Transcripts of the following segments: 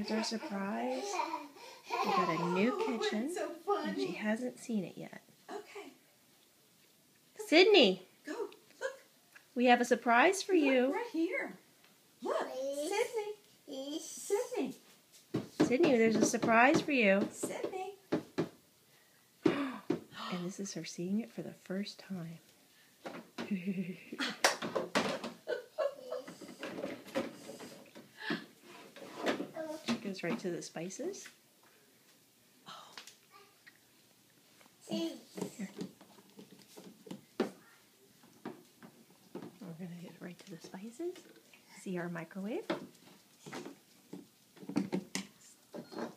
Here's our surprise. We got a new kitchen, so and she hasn't seen it yet. Okay. Sydney, Go. Look. we have a surprise for you. Right here. Look. Sydney. Sydney. Sydney, there's a surprise for you. Sydney. And this is her seeing it for the first time. She goes right to the spices. Here. We're going to get right to the spices. See our microwave.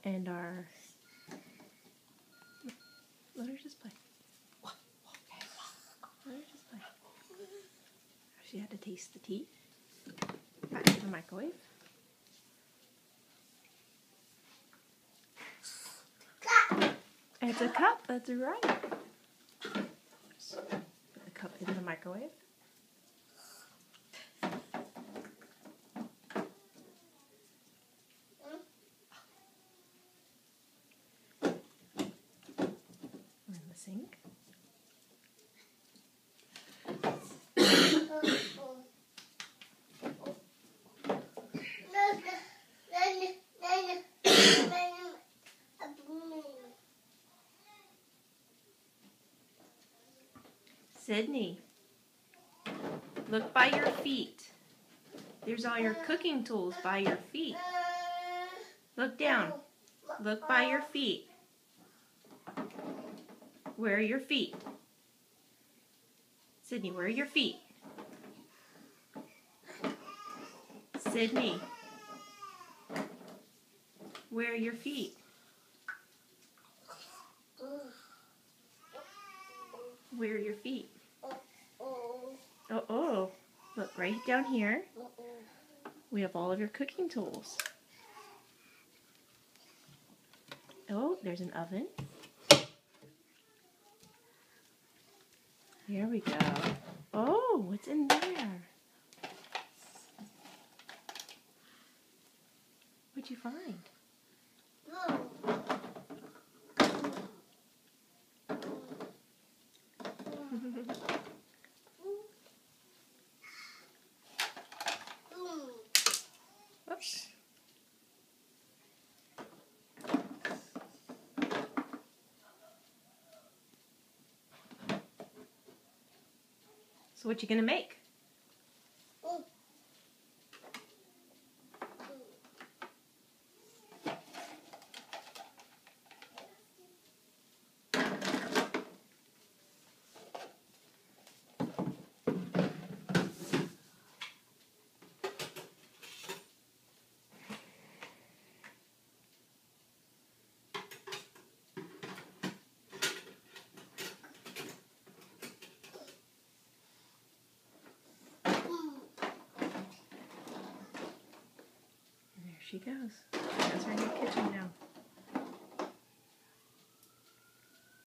And our... Let her just play. Let her just play. She had to taste the tea. Back to the microwave. It's a cup, that's right. Put the cup in the microwave. We're in the sink. Sydney, look by your feet. There's all your cooking tools by your feet. Look down. Look by your feet. Where are your feet? Sydney, where are your feet? Sydney, where are your feet? Where are your feet? Oh, look right down here. We have all of your cooking tools. Oh, there's an oven. Here we go. Oh, what's in there? What'd you find? Oops. So what you gonna make? There she goes. That's her new kitchen now.